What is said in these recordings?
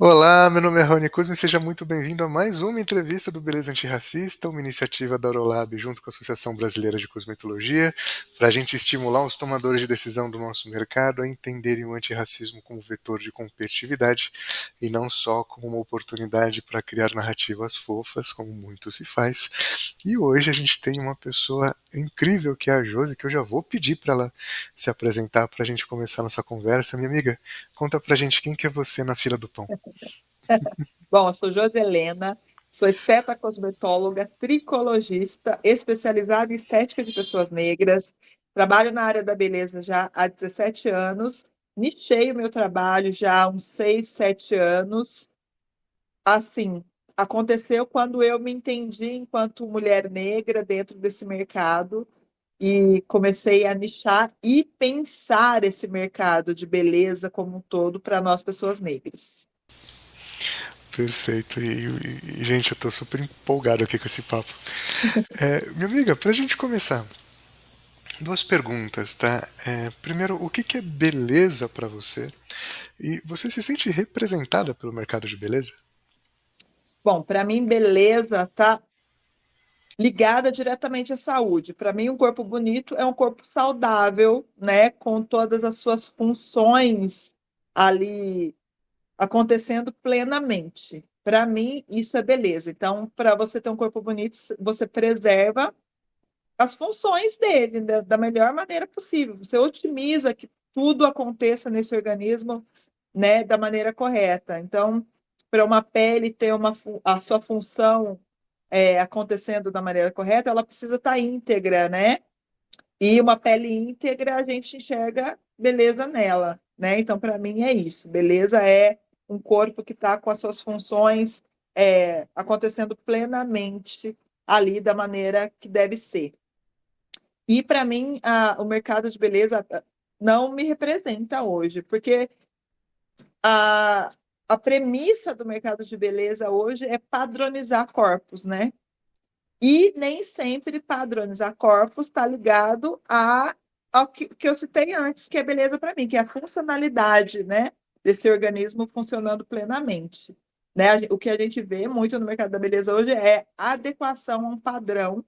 Olá, meu nome é Rony Kuzmi, seja muito bem-vindo a mais uma entrevista do Beleza Antirracista, uma iniciativa da Aurolab junto com a Associação Brasileira de Cosmetologia, para a gente estimular os tomadores de decisão do nosso mercado a entenderem o antirracismo como vetor de competitividade e não só como uma oportunidade para criar narrativas fofas, como muito se faz. E hoje a gente tem uma pessoa incrível que é a Josi, que eu já vou pedir para ela se apresentar para a gente começar a nossa conversa. Minha amiga, conta pra gente quem que é você na fila do pão. Bom, eu sou Joselena, sou cosmetóloga, tricologista, especializada em estética de pessoas negras. Trabalho na área da beleza já há 17 anos. Nichei o meu trabalho já há uns 6, 7 anos. Assim, aconteceu quando eu me entendi enquanto mulher negra dentro desse mercado e comecei a nichar e pensar esse mercado de beleza como um todo para nós, pessoas negras. Perfeito. Gente, eu tô super empolgado aqui com esse papo. Minha amiga, pra gente começar, duas perguntas, tá? Primeiro, o que que é beleza pra você? E você se sente representada pelo mercado de beleza? Bom, para mim, beleza tá ligada diretamente à saúde. Para mim, um corpo bonito é um corpo saudável, né, com todas as suas funções ali acontecendo plenamente. Para mim, isso é beleza. Então, para você ter um corpo bonito, você preserva as funções dele da melhor maneira possível. Você otimiza que tudo aconteça nesse organismo, né, da maneira correta. Então, para uma pele ter a sua função acontecendo da maneira correta, ela precisa estar íntegra, né? E uma pele íntegra, a gente enxerga beleza nela, né? Então, para mim, é isso. Beleza é um corpo que está com as suas funções acontecendo plenamente ali da maneira que deve ser. E, para mim, o mercado de beleza não me representa hoje, porque a, a premissa do mercado de beleza hoje é padronizar corpos, né? E nem sempre padronizar corpos está ligado ao que eu citei antes, que é beleza para mim, que é a funcionalidade, né, desse organismo funcionando plenamente. Né? O que a gente vê muito no mercado da beleza hoje é adequação a um padrão,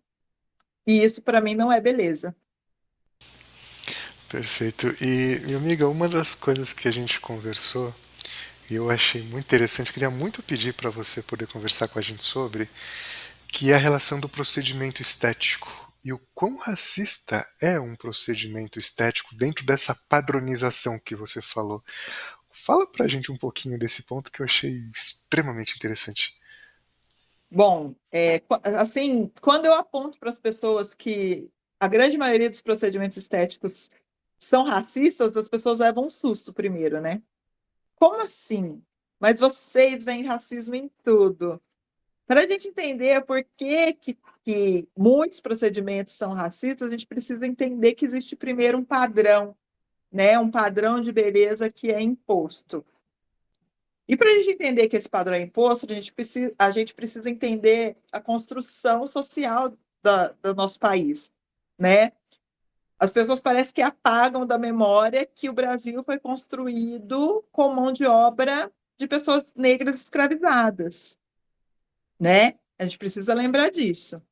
e isso para mim não é beleza. Perfeito. E, minha amiga, uma das coisas que a gente conversou e eu achei muito interessante, queria muito pedir para você poder conversar com a gente sobre, que é a relação do procedimento estético e o quão racista é um procedimento estético dentro dessa padronização que você falou. Fala pra gente um pouquinho desse ponto que eu achei extremamente interessante. Bom, assim, quando eu aponto para as pessoas que a grande maioria dos procedimentos estéticos são racistas, as pessoas levam um susto primeiro, né? Como assim? Mas vocês veem racismo em tudo. Para a gente entender por que muitos procedimentos são racistas, a gente precisa entender que existe primeiro um padrão, né? Um padrão de beleza que é imposto. E para a gente entender que esse padrão é imposto, a gente precisa entender a construção social do nosso país, né? As pessoas parecem que apagam da memória que o Brasil foi construído com mão de obra de pessoas negras escravizadas, né? A gente precisa lembrar disso.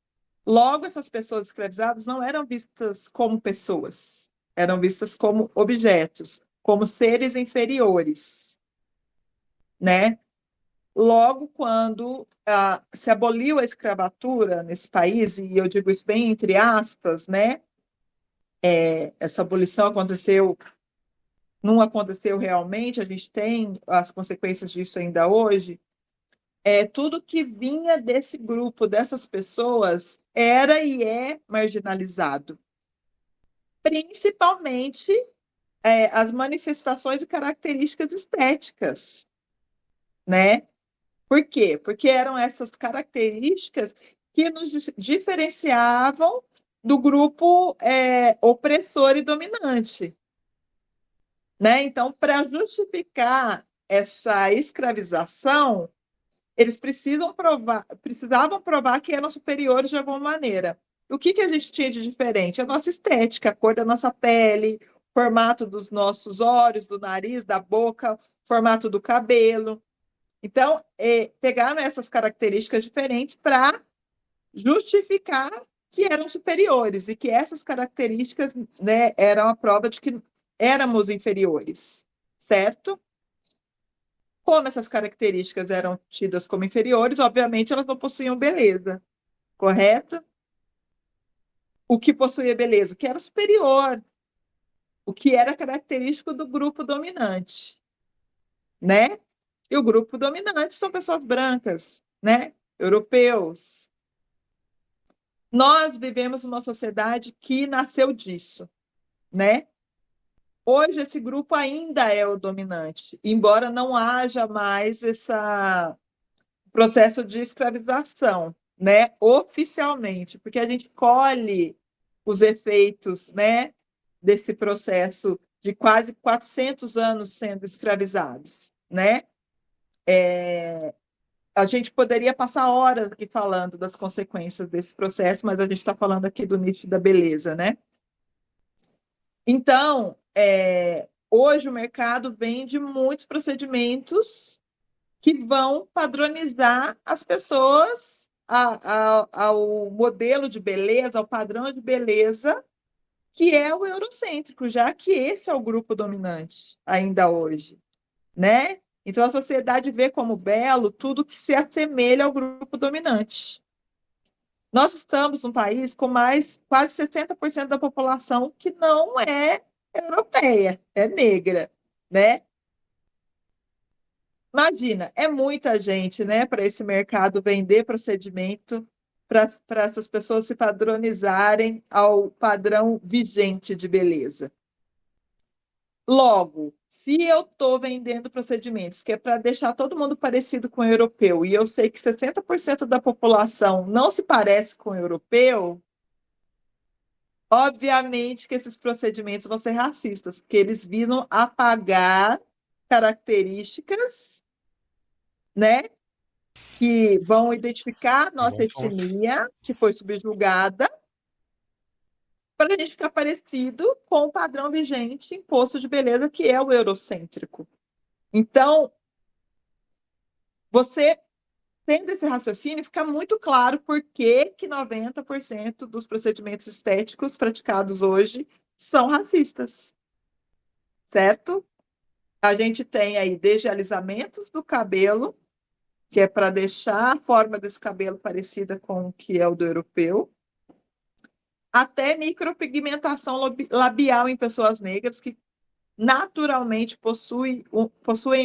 Logo, essas pessoas escravizadas não eram vistas como pessoas, eram vistas como objetos, como seres inferiores, né? Logo, quando se aboliu a escravatura nesse país, e eu digo isso bem entre aspas, né? Essa abolição aconteceu, não aconteceu realmente, a gente tem as consequências disso ainda hoje. Tudo que vinha desse grupo, dessas pessoas, era e é marginalizado, principalmente as manifestações e características estéticas, né? Por quê? Porque eram essas características que nos diferenciavam do grupo opressor e dominante, né? Então, para justificar essa escravização, eles precisavam provar que eram superiores de alguma maneira. O que a gente tinha de diferente? A nossa estética, a cor da nossa pele, o formato dos nossos olhos, do nariz, da boca, o formato do cabelo. Então, pegaram essas características diferentes para justificar que eram superiores e que essas características, né, eram a prova de que éramos inferiores, certo? Como essas características eram tidas como inferiores, obviamente elas não possuíam beleza, correto? O que possuía beleza? O que era superior, o que era característico do grupo dominante, né? E o grupo dominante são pessoas brancas, né? Europeus. Nós vivemos numa sociedade que nasceu disso, né? Hoje esse grupo ainda é o dominante, embora não haja mais esse processo de escravização, né? Oficialmente, porque a gente colhe os efeitos, né, desse processo de quase 400 anos sendo escravizados, né? A gente poderia passar horas aqui falando das consequências desse processo, mas a gente está falando aqui do nicho da beleza, né? Então, hoje o mercado vende muitos procedimentos que vão padronizar as pessoas ao modelo de beleza, ao padrão de beleza, que é o eurocêntrico, já que esse é o grupo dominante ainda hoje, né? Então a sociedade vê como belo tudo que se assemelha ao grupo dominante. Nós estamos num país com mais quase 60% da população que não é europeia, é negra, né? Imagina, é muita gente, né, para esse mercado vender procedimento para essas pessoas se padronizarem ao padrão vigente de beleza. Logo, se eu estou vendendo procedimentos que é para deixar todo mundo parecido com o europeu, e eu sei que 60% da população não se parece com o europeu, obviamente que esses procedimentos vão ser racistas, porque eles visam apagar características, né, que vão identificar nossa Bom ponto. etnia, que foi subjugada, para a gente ficar parecido com o padrão vigente imposto de beleza, que é o eurocêntrico. Então, você tendo esse raciocínio, fica muito claro por que 90% dos procedimentos estéticos praticados hoje são racistas, certo? A gente tem aí desde alisamentos do cabelo, que é para deixar a forma desse cabelo parecida com o que é o do europeu, até micropigmentação labial em pessoas negras que naturalmente possuem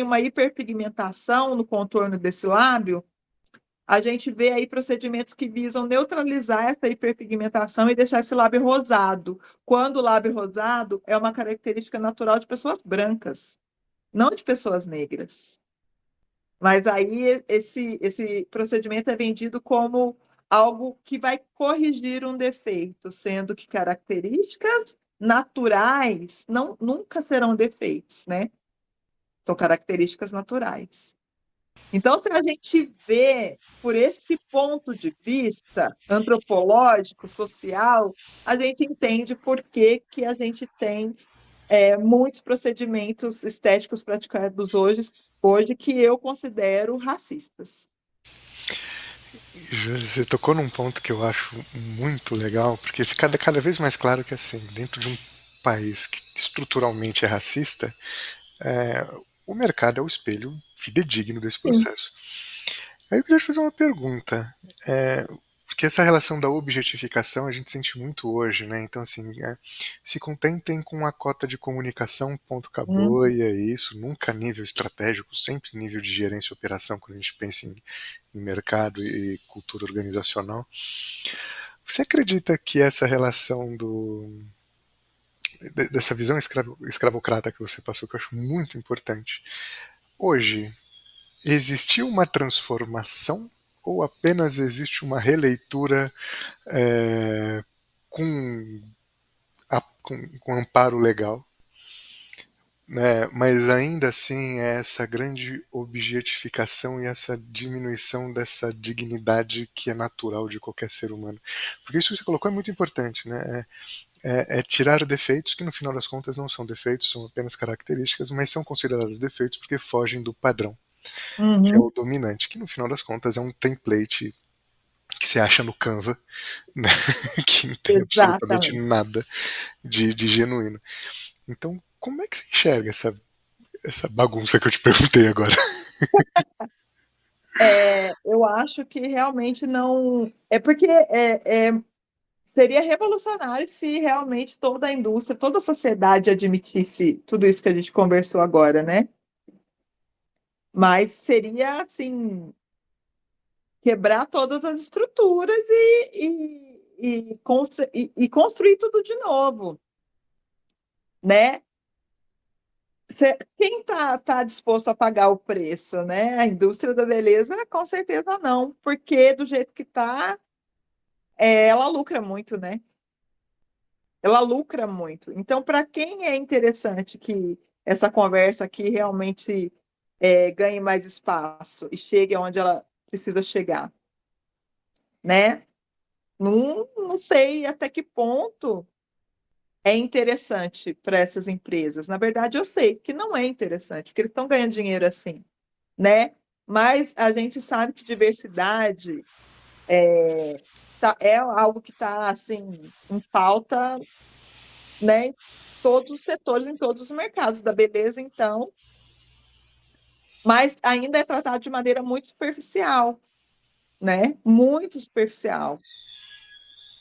uma hiperpigmentação no contorno desse lábio. A gente vê aí procedimentos que visam neutralizar essa hiperpigmentação e deixar esse lábio rosado, quando o lábio rosado é uma característica natural de pessoas brancas, não de pessoas negras. Mas aí esse procedimento é vendido como algo que vai corrigir um defeito, sendo que características naturais nunca serão defeitos, né? São características naturais. Então, se a gente vê por esse ponto de vista antropológico, social, a gente entende por que, que a gente tem muitos procedimentos estéticos praticados hoje que eu considero racistas. Você tocou num ponto que eu acho muito legal, porque fica cada vez mais claro que, assim, dentro de um país que estruturalmente é racista, é, o mercado é o espelho fidedigno desse Sim, processo. Aí eu queria te fazer uma pergunta. Porque essa relação da objetificação a gente sente muito hoje, né? Então, assim, se contentem com a cota de comunicação, ponto, acabou, uhum, e é isso. Nunca nível estratégico, sempre nível de gerência e operação, quando a gente pensa em mercado e cultura organizacional. Você acredita que essa relação dessa visão escravocrata que você passou, que eu acho muito importante, hoje existiu uma transformação ou apenas existe uma releitura é, com, com amparo legal? Né? Mas ainda assim é essa grande objetificação e essa diminuição dessa dignidade que é natural de qualquer ser humano. Porque isso que você colocou é muito importante, né? É tirar defeitos que no final das contas não são defeitos, são apenas características, mas são considerados defeitos porque fogem do padrão. que é Uhum. o dominante, que no final das contas é um template que se acha no Canva, né? Que não tem absolutamente Exatamente. nada de genuíno. Então, como é que você enxerga essa bagunça que eu te perguntei agora? Eu acho que realmente não. É porque seria revolucionário se realmente toda a indústria, toda a sociedade admitisse tudo isso que a gente conversou agora, né? Mas seria assim, quebrar todas as estruturas e construir tudo de novo, né? Quem tá disposto a pagar o preço, né? A indústria da beleza, com certeza não, porque do jeito que tá, ela lucra muito, né? Ela lucra muito. Então, para quem é interessante que essa conversa aqui realmente ganhe mais espaço e chegue aonde ela precisa chegar, né? Não sei até que ponto é interessante para essas empresas. Na verdade, eu sei que não é interessante, porque eles estão ganhando dinheiro assim, né? Mas a gente sabe que diversidade é algo que está assim em pauta, né? Em todos os setores, em todos os mercados da beleza, então, mas ainda é tratado de maneira muito superficial, né? Muito superficial.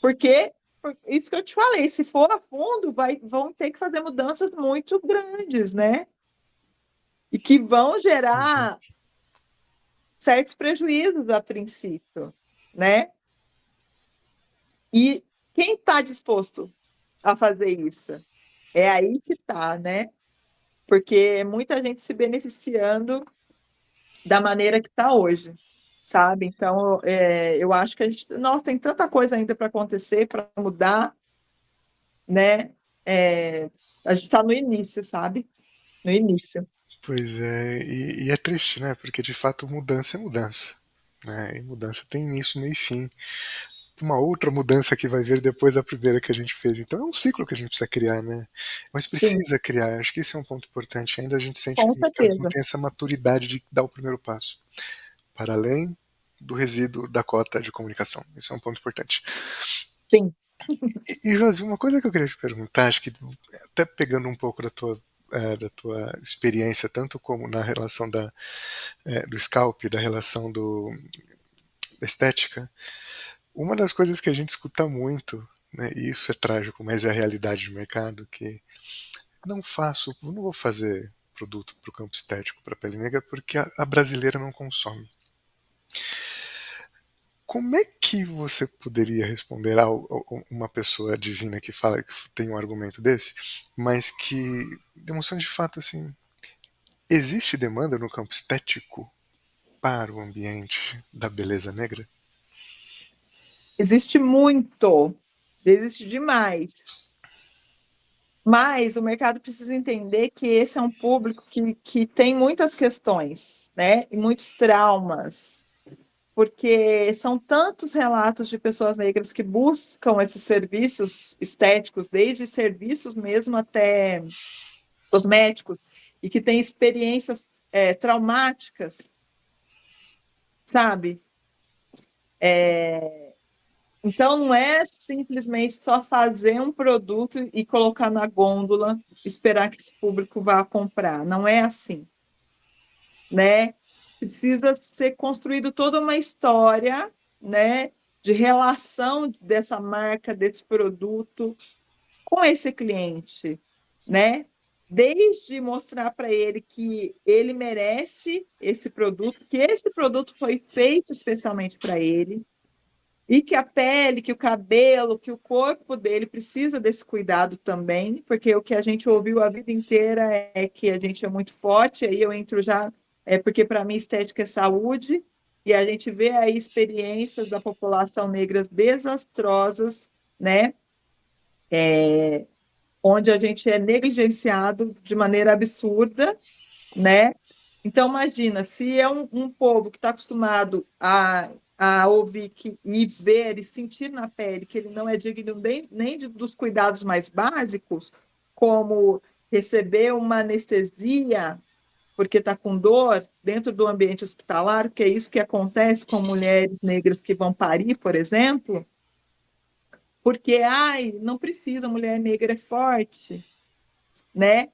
Porque por isso que eu te falei, se for a fundo, vão ter que fazer mudanças muito grandes, né? E que vão gerar Exato. certos prejuízos a princípio, né? E quem está disposto a fazer isso? É aí que está, né? Porque é muita gente se beneficiando da maneira que está hoje, sabe? Então, eu acho que nossa, tem tanta coisa ainda para acontecer, para mudar, né? É, a gente está no início, sabe? No início. Pois é, e é triste, né? Porque de fato mudança é mudança. Né? E mudança tem início, meio e fim. Uma outra mudança que vai vir depois da primeira que a gente fez. Então é um ciclo que a gente precisa criar, né? Mas Sim, precisa criar. Acho que esse é um ponto importante. Ainda a gente sente com que o mercado não certeza. tem essa maturidade de dar o primeiro passo. Para além do resíduo da cota de comunicação. Isso é um ponto importante. Sim, E Josi, uma coisa que eu queria te perguntar, acho que até pegando um pouco da tua experiência, tanto como na relação do scalp, da relação da estética, uma das coisas que a gente escuta muito, né, e isso é trágico, mas é a realidade do mercado, que não vou fazer produto para o campo estético, para a pele negra, porque a brasileira não consome. Como é que você poderia responder a uma pessoa divina que fala que tem um argumento desse, mas que demonstrando de fato assim, existe demanda no campo estético para o ambiente da beleza negra? existe muito, existe demais. Mas o mercado precisa entender que esse é um público que tem muitas questões, né? E muitos traumas, porque são tantos relatos de pessoas negras que buscam esses serviços estéticos, desde serviços mesmo até cosméticos, e que têm experiências traumáticas, sabe? Então, não é simplesmente só fazer um produto e colocar na gôndola, esperar que esse público vá comprar. Não é assim, né? Precisa ser construído toda uma história, né, de relação dessa marca, desse produto com esse cliente, né? Desde mostrar para ele que ele merece esse produto, que esse produto foi feito especialmente para ele, e que a pele, que o cabelo, que o corpo dele precisa desse cuidado também, porque o que a gente ouviu a vida inteira é que a gente é muito forte, aí eu entro já, porque para mim estética é saúde, e a gente vê aí experiências da população negra desastrosas, né? Onde a gente é negligenciado de maneira absurda, né? Então, imagina, se é um povo que está acostumado a ouvir e ver e sentir na pele que ele não é digno nem dos cuidados mais básicos, como receber uma anestesia, porque está com dor dentro do ambiente hospitalar, que é isso que acontece com mulheres negras que vão parir, por exemplo, porque, ai, não precisa, mulher negra é forte, né?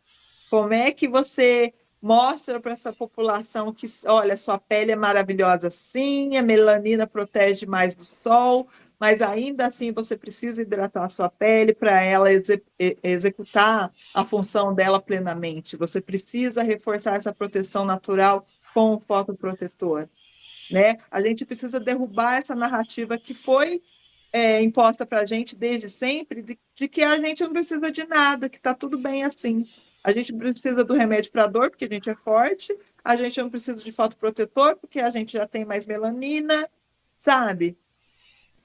Como é que você mostra para essa população que, olha, sua pele é maravilhosa sim, a melanina protege mais do sol, mas ainda assim você precisa hidratar a sua pele para ela executar a função dela plenamente. Você precisa reforçar essa proteção natural com o fotoprotetor, né? A gente precisa derrubar essa narrativa que foi imposta para a gente desde sempre, de que a gente não precisa de nada, que está tudo bem assim. A gente precisa do remédio para dor, porque a gente é forte, a gente não precisa de fotoprotetor, porque a gente já tem mais melanina, sabe?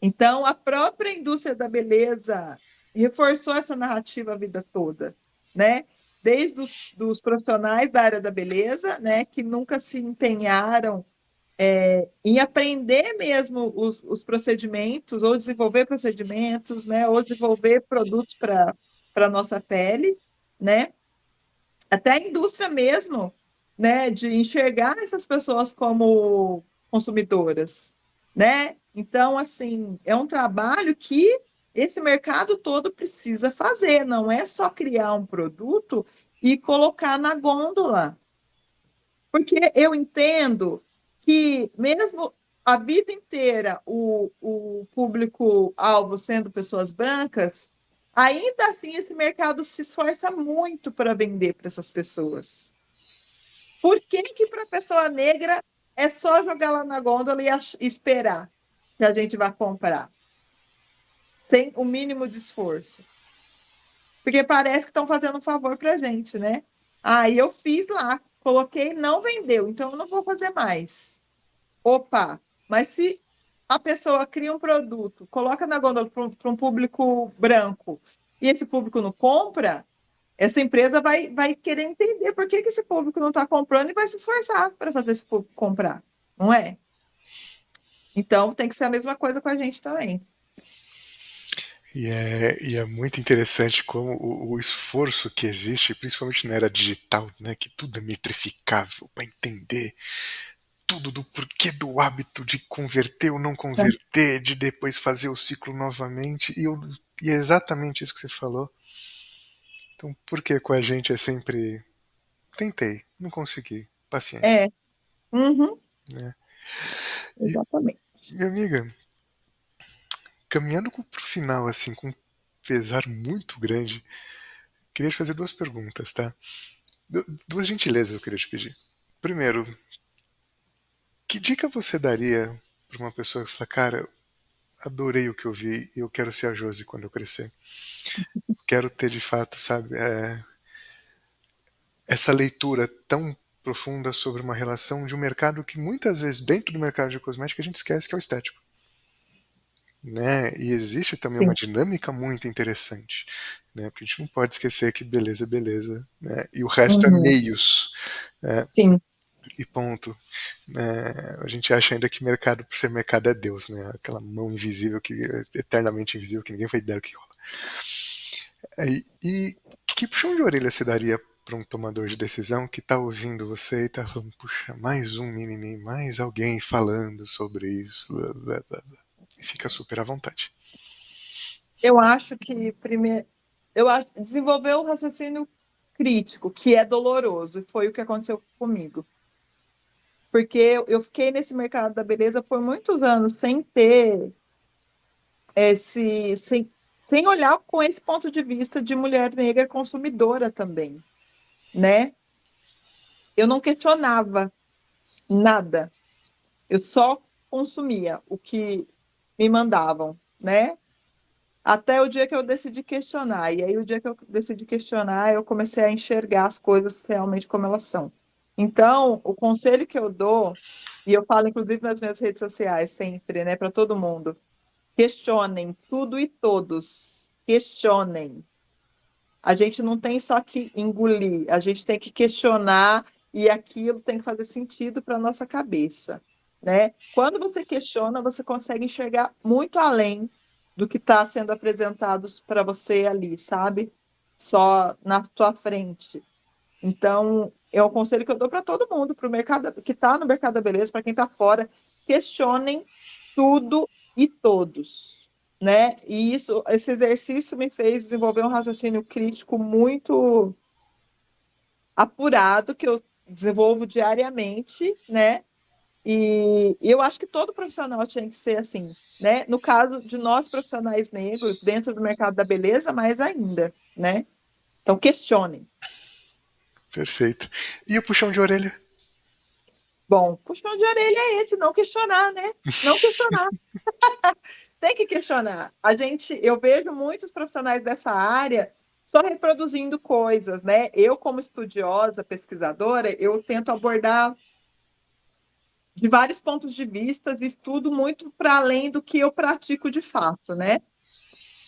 Então, a própria indústria da beleza reforçou essa narrativa a vida toda, né? Desde dos profissionais da área da beleza, né, que nunca se empenharam em aprender mesmo os procedimentos, ou desenvolver procedimentos, né, ou desenvolver produtos para a nossa pele, né? Até a indústria mesmo, né, de enxergar essas pessoas como consumidoras, né? Então, assim, é um trabalho que esse mercado todo precisa fazer, não é só criar um produto e colocar na gôndola, porque eu entendo que, mesmo a vida inteira, o público-alvo sendo pessoas brancas, ainda assim esse mercado se esforça muito para vender para essas pessoas. Por que que para a pessoa negra é só jogar lá na gôndola e esperar que a gente vá comprar, sem o mínimo de esforço? Porque parece que estão fazendo um favor para a gente, né? Aí eu fiz lá, coloquei, não vendeu, então eu não vou fazer mais. Opa, mas se a pessoa cria um produto, coloca na gôndola para um público branco e esse público não compra, essa empresa vai querer entender por que esse público não está comprando e vai se esforçar para fazer esse público comprar, não é? Então tem que ser a mesma coisa com a gente também. E é muito interessante como o esforço que existe, principalmente na era digital, né, que tudo é metrificável para entender tudo do porquê do hábito de converter ou não converter, de depois fazer o ciclo novamente, e é exatamente isso que você falou. Então, por que com a gente é sempre tentei, não consegui, paciência, É, uhum, né? E, exatamente. minha amiga, caminhando para o final, assim, com um pesar muito grande, queria te fazer duas perguntas, tá? Duas gentilezas eu queria te pedir. Primeiro, que dica você daria para uma pessoa que fala, cara, adorei o que eu vi e eu quero ser a Josi quando eu crescer? Quero ter de fato, sabe, essa leitura tão profunda sobre uma relação de um mercado que muitas vezes dentro do mercado de cosmética a gente esquece que é o estético, né? E existe também uma Sim. dinâmica muito interessante, né? Porque a gente não pode esquecer que beleza é beleza, né? E o resto é Uhum, meios, né? sim. E ponto. Né? A gente acha ainda que mercado, por ser mercado, é Deus, né? Aquela mão invisível que é eternamente invisível, que ninguém vai ideia do que rola. E que puxão de orelha você daria para um tomador de decisão que está ouvindo você e está falando, puxa, mais um mimimi, mais alguém falando sobre isso, blá, blá, blá, blá. E fica super à vontade. Eu acho que primeiro, eu acho desenvolver o raciocínio crítico, que é doloroso, e foi o que aconteceu comigo. Porque eu fiquei nesse mercado da beleza por muitos anos sem ter esse, sem olhar com esse ponto de vista de mulher negra consumidora também, né? Eu não questionava nada, eu só consumia o que me mandavam, né? Até o dia que eu decidi questionar. E aí, o dia que eu decidi questionar, eu comecei a enxergar as coisas realmente como elas são. Então, o conselho que eu dou, e eu falo inclusive nas minhas redes sociais sempre, né, para todo mundo, questionem tudo e todos. Questionem. A gente não tem só que engolir, a gente tem que questionar e aquilo tem que fazer sentido para a nossa cabeça, né? Quando você questiona, você consegue enxergar muito além do que está sendo apresentado para você ali, sabe? Só na tua frente. Então, é o conselho que eu dou para todo mundo, para o mercado que está no mercado da beleza, para quem está fora, questionem tudo e todos, né? E esse exercício me fez desenvolver um raciocínio crítico muito apurado, que eu desenvolvo diariamente, né? E eu acho que todo profissional tinha que ser assim, né? No caso de nós profissionais negros, dentro do mercado da beleza, mais ainda, né? Então, questionem. Perfeito. E o puxão de orelha? Bom, puxão de orelha é esse, não questionar, né? Não questionar. Tem que questionar. Eu vejo muitos profissionais dessa área só reproduzindo coisas, né? Eu, como estudiosa, pesquisadora, eu tento abordar de vários pontos de vista e estudo muito para além do que eu pratico de fato, né?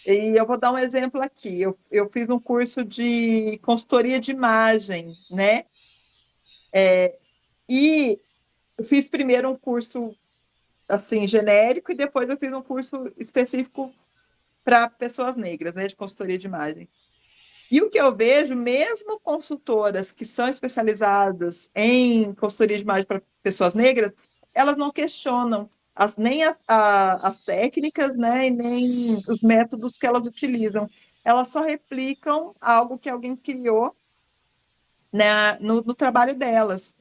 E eu vou dar um exemplo aqui. Eu fiz um curso de consultoria de imagem, né? E eu fiz primeiro um curso assim genérico e depois eu fiz um curso específico para pessoas negras, né, de consultoria de imagem. E o que eu vejo, mesmo consultoras que são especializadas em consultoria de imagem para pessoas negras, elas não questionam nem as técnicas, né, e nem os métodos que elas utilizam. Elas só replicam algo que alguém criou, né, no trabalho delas.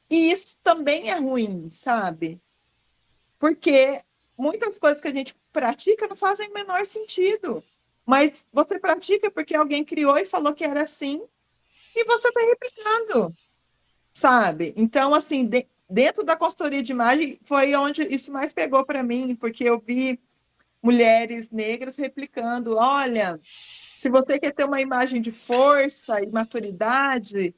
E isso também é ruim, sabe? Porque muitas coisas que a gente pratica não fazem o menor sentido. Mas você pratica porque alguém criou e falou que era assim, e você está replicando, sabe? Então, assim, dentro da consultoria de imagem foi onde isso mais pegou para mim, porque eu vi mulheres negras replicando: olha, se você quer ter uma imagem de força e maturidade,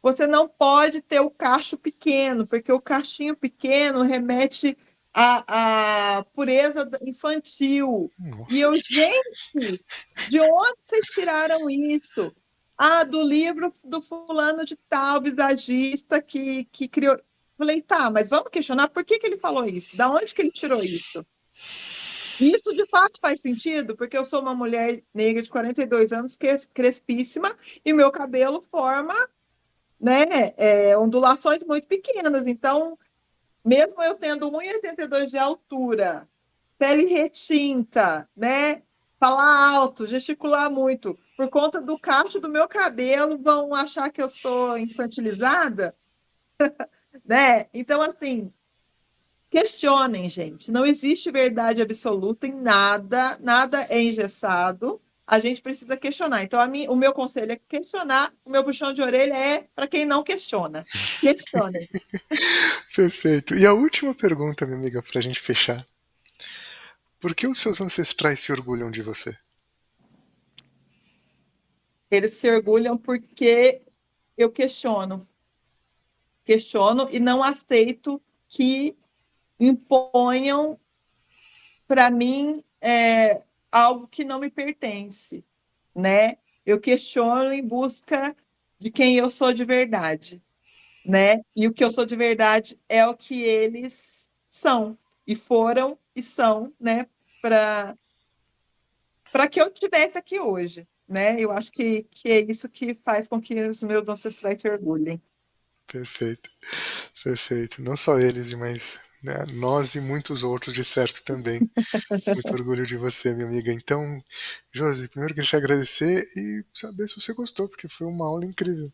você não pode ter o cacho pequeno, porque o cachinho pequeno remete à pureza infantil. E Nossa. eu, gente, de onde vocês tiraram isso? Ah, do livro do fulano de tal, visagista, que criou. Falei, tá, mas vamos questionar por que ele falou isso? Da onde que ele tirou isso? E isso de fato faz sentido, porque eu sou uma mulher negra de 42 anos, crespíssima, e meu cabelo forma, né, ondulações muito pequenas. Então, mesmo eu tendo 1,82 de altura, pele retinta, né, falar alto, gesticular muito, por conta do cacho do meu cabelo, vão achar que eu sou infantilizada, né? Então, assim, questionem, gente. Não existe verdade absoluta em nada, nada é engessado. A gente precisa questionar. Então, o meu conselho é questionar, o meu puxão de orelha é para quem não questiona. Questionem. Perfeito. E a última pergunta, minha amiga, pra gente fechar. Por que os seus ancestrais se orgulham de você? Eles se orgulham porque eu questiono e não aceito que imponham para mim algo que não me pertence, né? Eu questiono em busca de quem eu sou de verdade, né? E o que eu sou de verdade é o que eles são e foram e são, né? Para que eu estivesse aqui hoje, né? Eu acho que é isso que faz com que os meus ancestrais se orgulhem. Perfeito, perfeito. Não só eles, mas né, nós e muitos outros, de certo, também. Muito orgulho de você, minha amiga. Então, Josi, primeiro queria te agradecer e saber se você gostou, porque foi uma aula incrível.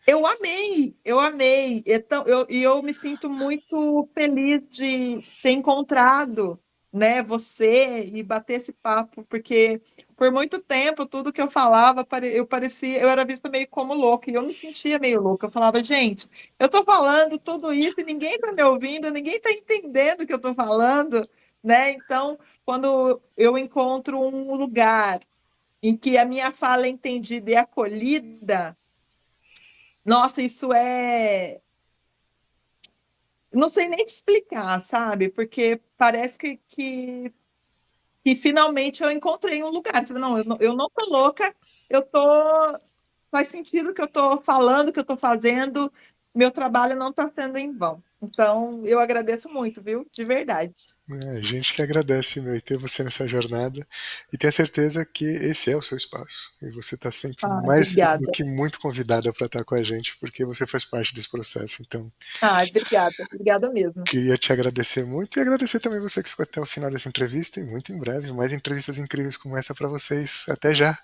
Eu amei, eu amei. Então, eu me sinto muito feliz de ter encontrado, né, você e bater esse papo, porque por muito tempo tudo que eu falava, eu era vista meio como louca, e eu me sentia meio louca. Eu falava, gente, eu estou falando tudo isso e ninguém está me ouvindo, ninguém está entendendo o que eu estou falando, né? Então, quando eu encontro um lugar em que a minha fala é entendida e acolhida, nossa, isso é. Não sei nem te explicar, sabe? Porque parece que finalmente eu encontrei um lugar. Não, eu não tô louca, eu tô. Faz sentido o que eu tô falando, o que eu tô fazendo, meu trabalho não está sendo em vão. Então, eu agradeço muito, viu? De verdade. A gente que agradece, meu, e ter você nessa jornada e tenha certeza que esse é o seu espaço. E você está sempre Ah, mais do obrigada. que muito convidada para estar com a gente, porque você faz parte desse processo. Então, Ah, obrigada. Obrigada mesmo. queria te agradecer muito e agradecer também você que ficou até o final dessa entrevista. E muito em breve, mais entrevistas incríveis como essa para vocês. Até já!